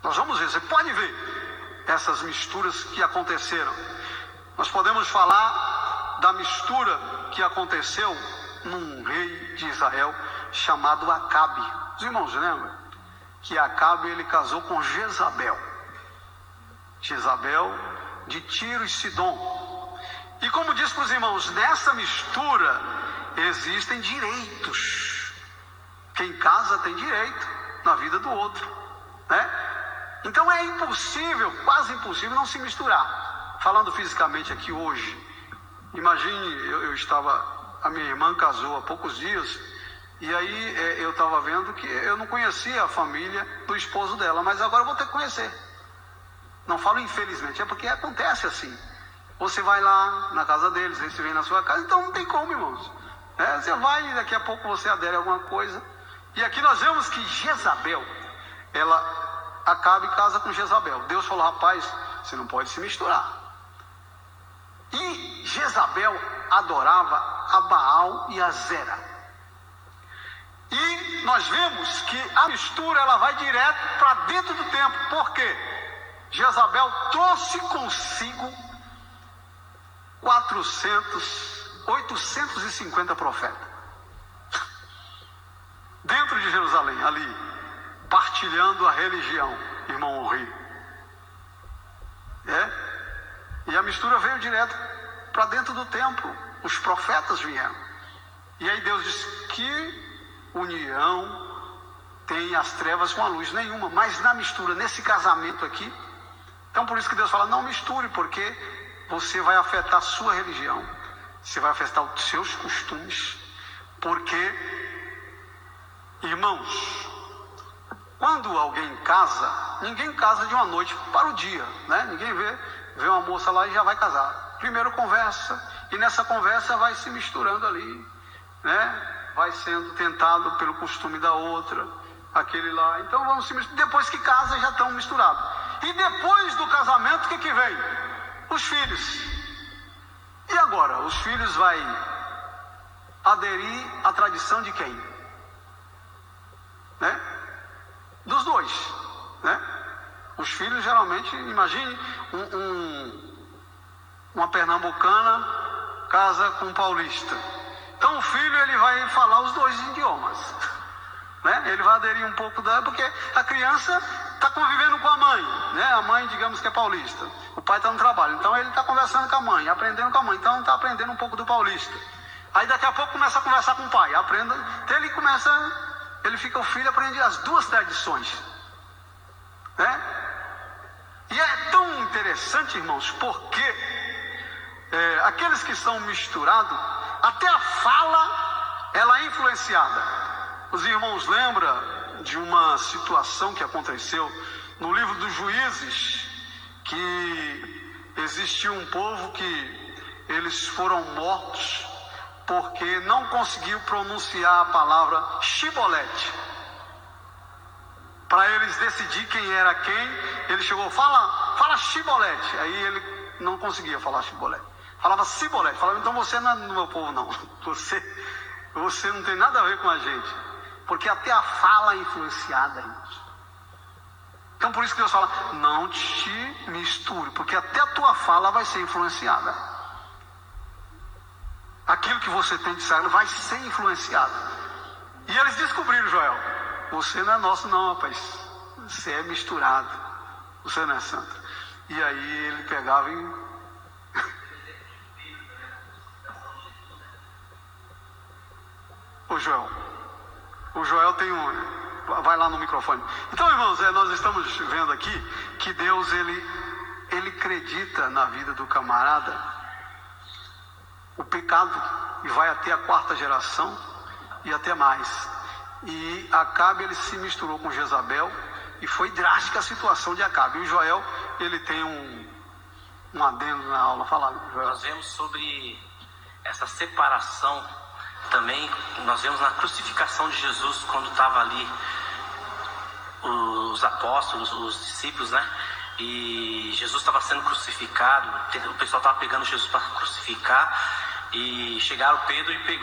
Nós vamos ver, você pode ver essas misturas que aconteceram. Nós podemos falar da mistura que aconteceu num rei de Israel chamado Acabe. Os irmãos lembram que Acabe ele casou com Jezabel. Jezabel de Tiro e Sidom. E como diz para os irmãos, nessa mistura existem direitos. Quem casa tem direito na vida do outro, né? Então é impossível, quase impossível não se misturar. Falando fisicamente aqui hoje, imagine, a minha irmã casou há poucos dias, e aí eu estava vendo que eu não conhecia a família do esposo dela, mas agora eu vou ter que conhecer. Não falo infelizmente, é porque acontece assim. Você vai lá na casa deles, eles vêm na sua casa, então não tem como, irmãos. Você vai e daqui a pouco você adere a alguma coisa. E aqui nós vemos que Jezabel, Acabe casa com Jezabel. Deus falou, rapaz, você não pode se misturar. E Jezabel adorava a Baal e a Zera. E nós vemos que a mistura ela vai direto para dentro do templo. Por quê? Jezabel trouxe consigo 850 profetas. Dentro de Jerusalém, ali, partilhando a religião, irmão Henri. E a mistura veio direto para dentro do templo. Os profetas vieram. E aí Deus diz que união tem as trevas com a luz nenhuma. Mas na mistura, nesse casamento aqui, então por isso que Deus fala, não misture, porque você vai afetar a sua religião. Você vai afetar os seus costumes. Porque, irmãos, quando alguém casa, ninguém casa de uma noite para o dia, né? Ninguém vê uma moça lá e já vai casar. Primeiro conversa, e nessa conversa vai se misturando ali, né? Vai sendo tentado pelo costume da outra, aquele lá. Então vamos se misturar. Depois que casa, já estão misturados. E depois do casamento, o que vem? Os filhos. E agora? Os filhos vai aderir à tradição de quem? Né? Dos dois, né? Os filhos geralmente, imagine uma pernambucana casa com um paulista. Então o filho ele vai falar os dois idiomas, né? Ele vai aderir um pouco porque a criança está convivendo com a mãe, né? A mãe, digamos que é paulista, o pai está no trabalho, então ele está conversando com a mãe, aprendendo com a mãe, então está aprendendo um pouco do paulista. Aí daqui a pouco começa a conversar com o pai, então ele fica, o filho aprende as duas tradições, né? E é tão interessante, irmãos, porque aqueles que estão misturados, até a fala ela é influenciada. Os irmãos lembram de uma situação que aconteceu no livro dos Juízes, que existia um povo que eles foram mortos porque não conseguiu pronunciar a palavra Shibolete. Para eles decidir quem era quem, ele chegou, fala Shibolete. Aí ele não conseguia falar Shibolete. Falava Sibolete. Falava, então você não é do meu povo, não. Você não tem nada a ver com a gente. Porque até a fala é influenciada, irmãos. Então por isso que Deus fala, não te misture, porque até a tua fala vai ser influenciada. Aquilo que você tem de sagrado vai ser influenciado. E eles descobriram, Joel, você não é nosso não, rapaz. Você é misturado. Você não é santo. E aí ele pegava e... O Joel tem vai lá no microfone. Então, irmãos, nós estamos vendo aqui que Deus, ele acredita na vida do camarada o pecado, e vai até a 4ª geração e até mais. E Acabe, ele se misturou com Jezabel, e foi drástica a situação de Acabe. E o Joel, ele tem um adendo na aula. Fala, Joel. Nós vemos sobre essa separação também, nós vemos na crucificação de Jesus, quando estava ali os apóstolos, os discípulos, né? E Jesus estava sendo crucificado, o pessoal estava pegando Jesus para crucificar, e chegaram Pedro e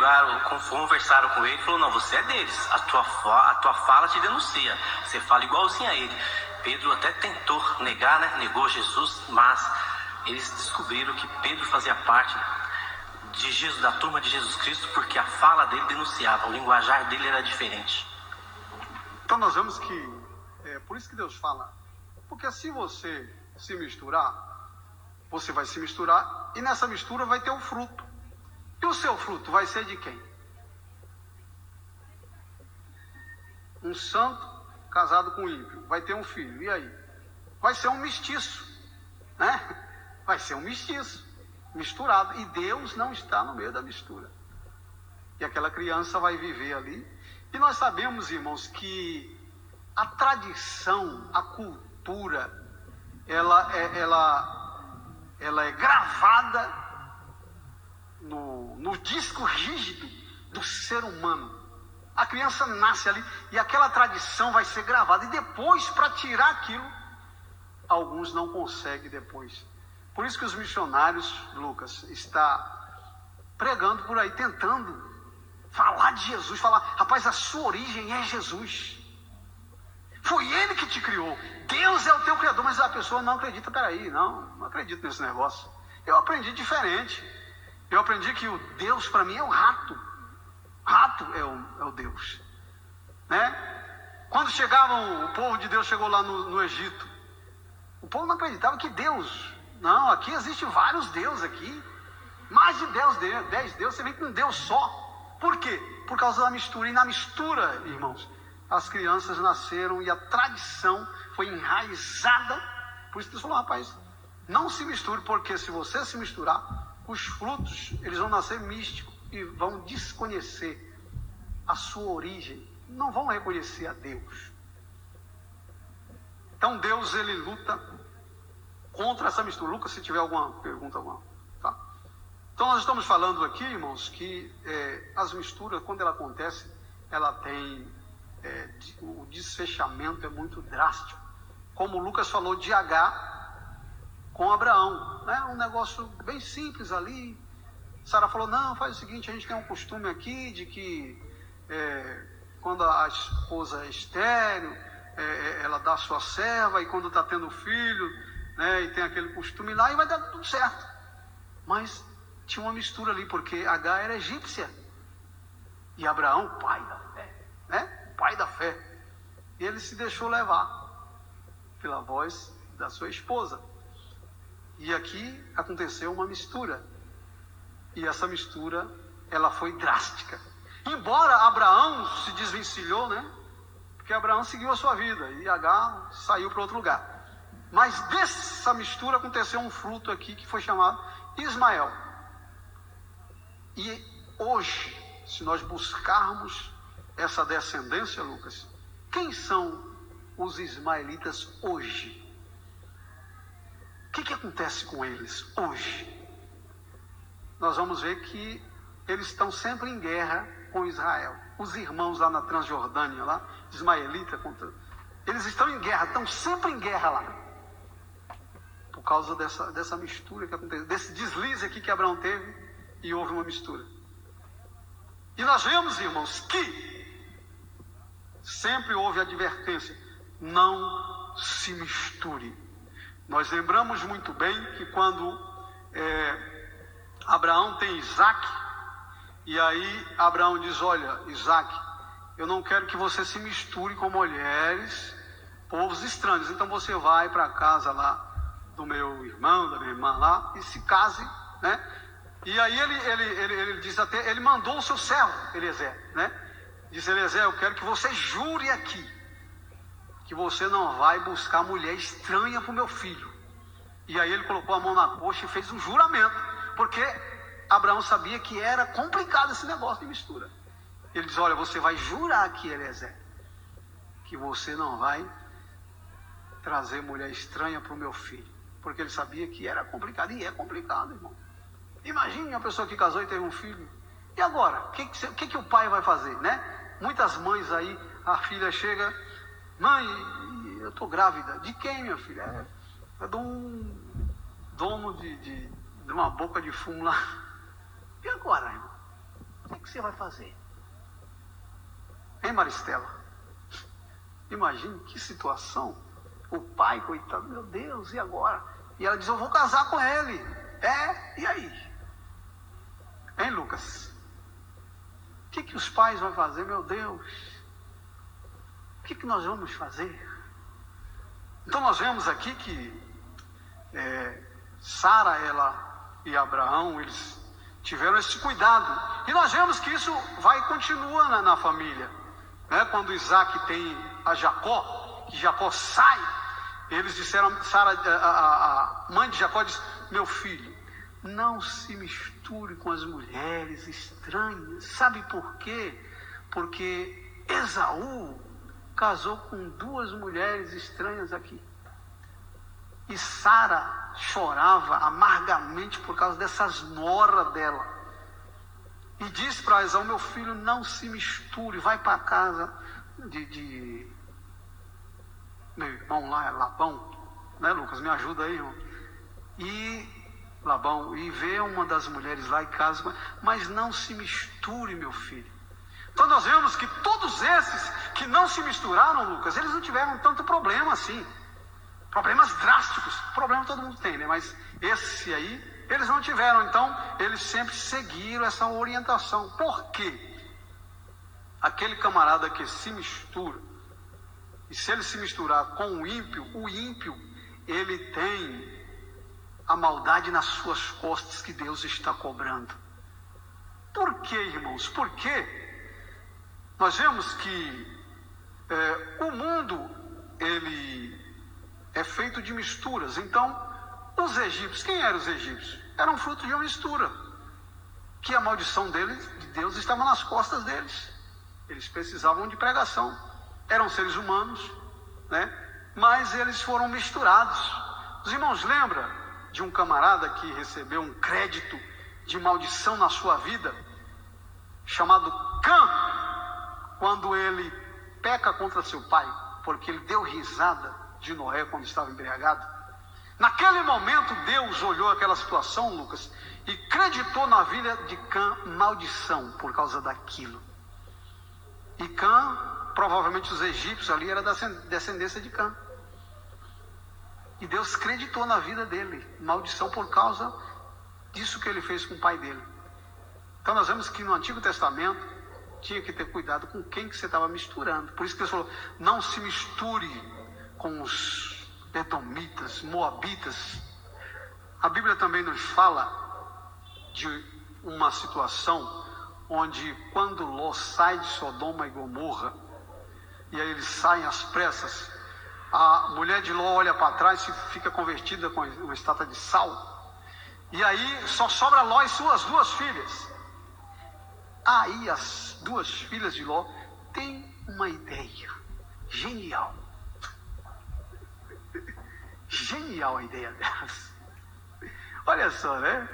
conversaram com ele, falou, não, você é deles, a tua fala te denuncia, você fala igualzinho a ele. Pedro até tentou negar, né? Negou Jesus, mas eles descobriram que Pedro fazia parte de Jesus, da turma de Jesus Cristo, porque a fala dele denunciava, o linguajar dele era diferente. Então nós vemos que é por isso que Deus fala, porque se você se misturar, você vai se misturar e nessa mistura vai ter um fruto. E o seu fruto vai ser de quem? Um santo casado com um ímpio, vai ter um filho, e aí? Vai ser um mestiço, né? Vai ser um mestiço, misturado, e Deus não está no meio da mistura. E aquela criança vai viver ali, e nós sabemos, irmãos, que a tradição, a cultura, ela é gravada no disco rígido do ser humano. A criança nasce ali e aquela tradição vai ser gravada. E depois, para tirar aquilo, alguns não conseguem depois. Por isso que os missionários, Lucas, está pregando por aí, tentando falar de Jesus. Falar, rapaz, a sua origem é Jesus. Foi Ele que te criou. Deus é o teu criador. Mas a pessoa não acredita. Peraí, não acredito nesse negócio. Eu aprendi diferente. Eu aprendi que o Deus para mim é o rato. Rato é o Deus, né? Quando o povo de Deus chegou lá no Egito, o povo não acreditava que Deus, não, aqui existe vários deuses aqui, mais de 10 deuses, você vem com um Deus só. Por quê? Por causa da mistura. E na mistura, irmãos, as crianças nasceram e a tradição foi enraizada. Por isso que Deus falou, rapaz, não se misture, porque se você se misturar, os frutos, eles vão nascer místicos e vão desconhecer a sua origem, não vão reconhecer a Deus. Então Deus, ele luta contra essa mistura. Lucas, se tiver alguma pergunta, tá? Então nós estamos falando aqui, irmãos, que as misturas, quando ela acontece, ela tem o desfechamento é muito drástico, como Lucas falou de Agar com Abraão, né? Um negócio bem simples ali. Sara falou, não, faz o seguinte, a gente tem um costume aqui de que quando a esposa é estéril, ela dá a sua serva, e quando está tendo filho, né, e tem aquele costume lá, e vai dar tudo certo. Mas tinha uma mistura ali, porque Agar era egípcia, e Abraão, pai da fé, né? Pai da fé. E ele se deixou levar pela voz da sua esposa. E aqui aconteceu uma mistura. E essa mistura, ela foi drástica. Embora Abraão se desvencilhou, né? Porque Abraão seguiu a sua vida e Agar saiu para outro lugar. Mas dessa mistura aconteceu um fruto aqui que foi chamado Ismael. E hoje, se nós buscarmos essa descendência, Lucas, quem são os ismaelitas hoje? O que acontece com eles hoje? Nós vamos ver que eles estão sempre em guerra com Israel. Os irmãos lá na Transjordânia, lá, ismaelita, eles estão em guerra, estão sempre em guerra lá. Por causa dessa mistura que aconteceu, desse deslize aqui que Abraão teve, e houve uma mistura. E nós vemos, irmãos, que sempre houve advertência, não se misture. Nós lembramos muito bem que quando Abraão tem Isaac, e aí Abraão diz, olha, Isaac, eu não quero que você se misture com mulheres, povos estranhos, então você vai para a casa lá do meu irmão, da minha irmã lá, e se case, né? E aí ele diz até, ele mandou o seu servo, Eliezer, né? Diz, Eliezer, eu quero que você jure aqui, que você não vai buscar mulher estranha para o meu filho. E aí ele colocou a mão na coxa e fez um juramento, porque Abraão sabia que era complicado esse negócio de mistura. Ele diz, olha, você vai jurar aqui, Eliezer, que você não vai trazer mulher estranha para o meu filho. Porque ele sabia que era complicado, e é complicado, irmão. Imagine uma pessoa que casou e teve um filho. E agora? O que o pai vai fazer, né? Muitas mães aí, a filha chega, mãe, eu estou grávida. De quem, minha filha? É de um domo de uma boca de fumo lá. E agora, irmão? O que você vai fazer? Hein, Maristela? Imagine que situação. O pai, coitado, meu Deus, e agora? E ela diz, eu vou casar com ele. E aí? Hein, Lucas? O que os pais vão fazer, meu Deus? O que nós vamos fazer? Então nós vemos aqui que Sara, ela e Abraão, eles tiveram esse cuidado. E nós vemos que isso vai e continua na família. Né? Quando Isaac tem a Jacó, que Jacó sai, eles disseram, Sara, a mãe de Jacó disse, meu filho, não se misture com as mulheres estranhas. Sabe por quê? Porque Esaú casou com 2 mulheres estranhas aqui. E Sara chorava amargamente por causa dessas noras dela. E disse para Esaú, meu filho, não se misture, vai para a casa de meu irmão lá, Labão, né, Lucas? Me ajuda aí, irmão. E Labão, e vê uma das mulheres lá e casa com ela, mas não se misture, meu filho. Então nós vemos que todos esses que não se misturaram, Lucas, eles não tiveram tanto problema assim. Problemas drásticos. Problema todo mundo tem, né? Mas esse aí, eles não tiveram. Então, eles sempre seguiram essa orientação. Por quê? Aquele camarada que se mistura, e se ele se misturar com o ímpio, ele tem a maldade nas suas costas que Deus está cobrando. Por quê, irmãos? Por quê? Nós vemos que o mundo, ele é feito de misturas. Então, os egípcios, quem eram os egípcios? Eram fruto de uma mistura. Que a maldição deles, de Deus, estava nas costas deles. Eles precisavam de pregação. Eram seres humanos, né? Mas eles foram misturados. Os irmãos lembram de um camarada que recebeu um crédito de maldição na sua vida, chamado Cã, quando ele peca contra seu pai, porque ele deu risada de Noé quando estava embriagado. Naquele momento Deus olhou aquela situação, Lucas, e creditou na vida de Cã maldição por causa daquilo. E Cã, provavelmente os egípcios ali eram da descendência de Cã. E Deus creditou na vida dele maldição por causa disso que ele fez com o pai dele. Então nós vemos que no Antigo Testamento tinha que ter cuidado com quem que você estava misturando. Por isso que Deus falou, não se misture com os edomitas, moabitas. A Bíblia também nos fala de uma situação onde quando Ló sai de Sodoma e Gomorra, e aí eles saem às pressas, a mulher de Ló olha para trás e fica convertida com uma estátua de sal, e aí só sobra Ló e suas 2 filhas. Aí as 2 filhas de Ló têm uma ideia genial. Genial a ideia delas. Olha só, né?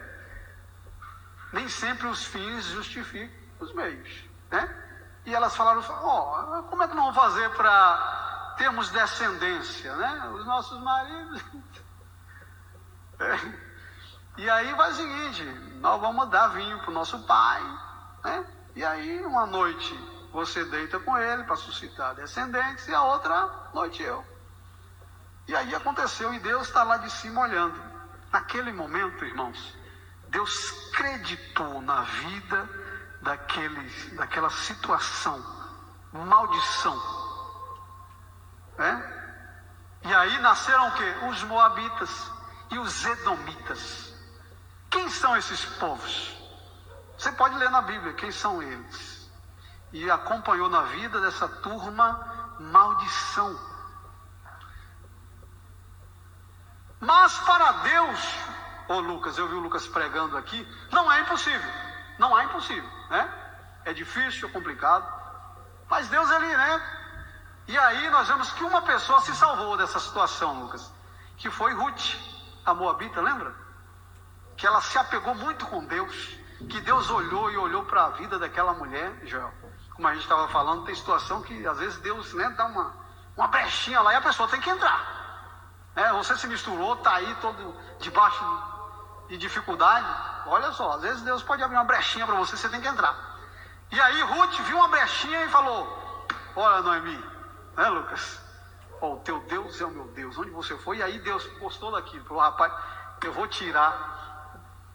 Nem sempre os fins justificam os meios, né? E elas falaram, como é que nós vamos fazer para termos descendência, né? Os nossos maridos. E aí vai o seguinte, nós vamos dar vinho para o nosso pai, né? E aí uma noite você deita com ele para suscitar descendentes, e a outra noite eu. E aí aconteceu, e Deus está lá de cima olhando. Naquele momento, irmãos, Deus creditou na vida daquela situação, maldição. E aí nasceram o quê? Os moabitas e os edomitas. Quem são esses povos? Você pode ler na Bíblia quem são eles. E acompanhou na vida dessa turma maldição. Mas para Deus, Lucas, eu vi o Lucas pregando aqui, não é impossível. Não é impossível, né? É difícil, é complicado. Mas Deus, ele, né? E aí nós vemos que uma pessoa se salvou dessa situação, Lucas, que foi Ruth, a moabita, lembra? Que ela se apegou muito com Deus, que Deus olhou para a vida daquela mulher, Joel. Como a gente estava falando, tem situação que às vezes Deus, né, dá uma brechinha lá e a pessoa tem que entrar. Você se misturou, está aí todo debaixo de dificuldade. Olha só, às vezes Deus pode abrir uma brechinha para você, você tem que entrar. E aí Ruth viu uma brechinha e falou, olha, Noemi, né, Lucas? ó, o teu Deus é o meu Deus, onde você foi? E aí Deus gostou daquilo, falou, rapaz, eu vou tirar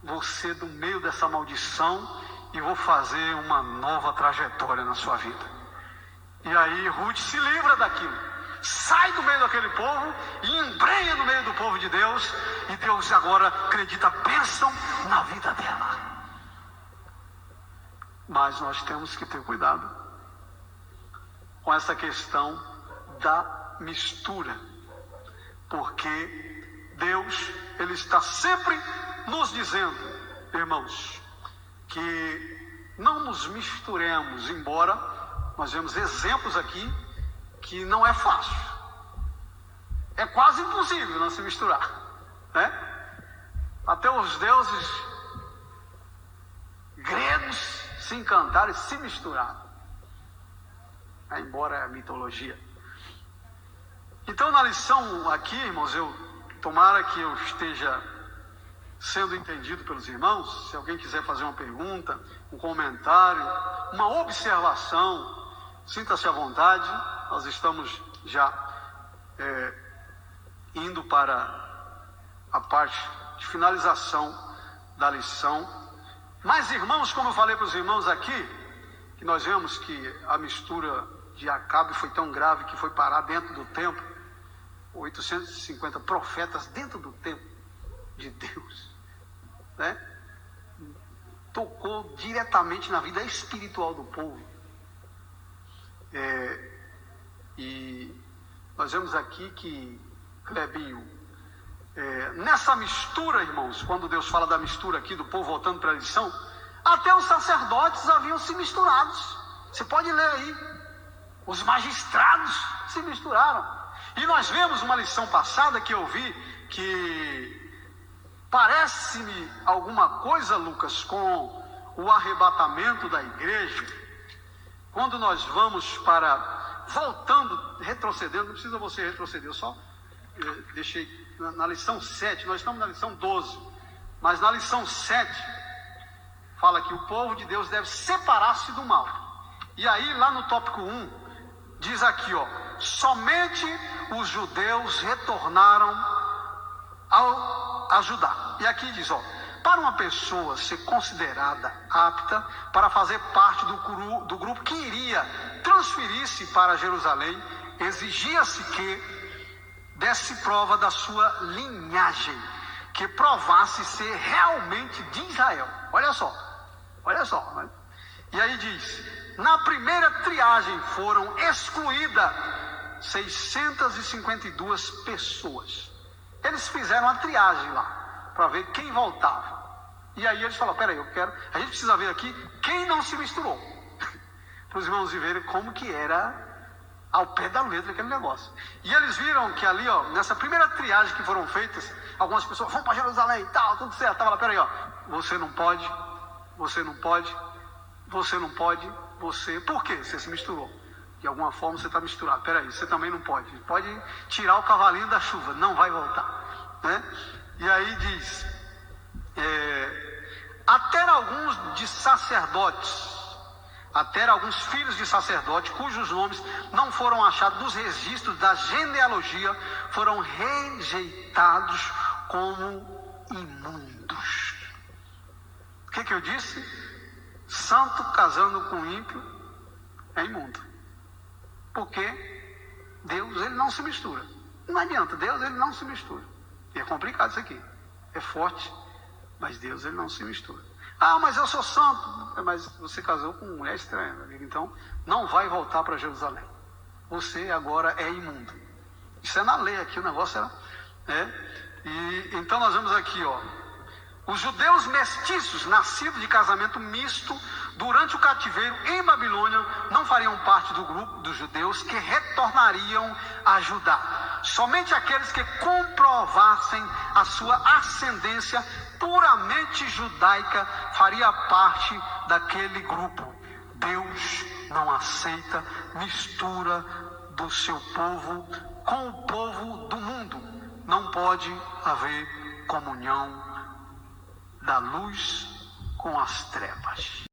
você do meio dessa maldição e vou fazer uma nova trajetória na sua vida. E aí Ruth se livra daquilo, sai do meio daquele povo e embrenha no meio do povo de Deus, e Deus agora acredita bênção na vida dela. Mas nós temos que ter cuidado com essa questão da mistura, porque Deus, Ele está sempre nos dizendo, irmãos, que não nos misturemos, embora nós vemos exemplos aqui que não é fácil, é quase impossível não se misturar, né? Até os deuses gregos se encantaram e se misturaram, embora é a mitologia. Então, na lição aqui, irmãos, tomara que eu esteja sendo entendido pelos irmãos. Se alguém quiser fazer uma pergunta, um comentário, uma observação, sinta-se à vontade. Nós estamos já indo para a parte de finalização da lição. Mas, irmãos, como eu falei para os irmãos aqui, que nós vemos que a mistura de Acabe foi tão grave que foi parar dentro do templo, 850 profetas dentro do templo de Deus, né? Tocou diretamente na vida espiritual do povo. E nós vemos aqui que Clebinho, nessa mistura, irmãos, quando Deus fala da mistura aqui do povo voltando para a lição, até os sacerdotes haviam se misturados. Você pode ler aí, os magistrados se misturaram. E nós vemos uma lição passada que eu vi, que parece-me alguma coisa, Lucas, com o arrebatamento da igreja. Quando nós vamos voltando, retrocedendo, não precisa você retroceder, eu só deixei na lição 7, nós estamos na lição 12, mas na lição 7, fala que o povo de Deus deve separar-se do mal. E aí, lá no tópico 1, diz aqui, ó, somente os judeus retornaram a Judá. E aqui diz, ó, para uma pessoa ser considerada apta para fazer parte do grupo que iria transferir-se para Jerusalém, exigia-se que desse prova da sua linhagem, que provasse ser realmente de Israel. Olha só. Né? E aí diz, na primeira triagem foram excluídas 652 pessoas. Eles fizeram a triagem lá, para ver quem voltava. E aí eles falaram, peraí, a gente precisa ver aqui quem não se misturou. Para os irmãos verem como que era ao pé da letra aquele negócio. E eles viram que ali, ó, nessa primeira triagem que foram feitas, algumas pessoas vão para Jerusalém e tal, tudo certo. Estava lá, peraí, ó, você não pode. Por quê? Você se misturou. De alguma forma você está misturado. Peraí, você também não pode. Pode tirar o cavalinho da chuva, não vai voltar. Né? E aí diz, até alguns filhos de sacerdotes, cujos nomes não foram achados nos registros da genealogia, foram rejeitados como imundos. O que eu disse? Santo casando com ímpio é imundo. Porque Deus, ele não se mistura. Não adianta, Deus, ele não se mistura. E é complicado isso aqui. É forte, mas Deus, ele não se mistura. Ah, mas eu sou santo. Mas você casou com uma mulher estranha, meu amigo. Então, não vai voltar para Jerusalém. Você agora é imundo. Isso é na lei aqui, o negócio E então nós vemos aqui, ó. Os judeus mestiços, nascidos de casamento misto, durante o cativeiro em Babilônia, não fariam parte do grupo dos judeus que retornariam a Judá. Somente aqueles que comprovassem a sua ascendência puramente judaica faria parte daquele grupo. Deus não aceita mistura do seu povo com o povo do mundo. Não pode haver comunhão da luz com as trevas.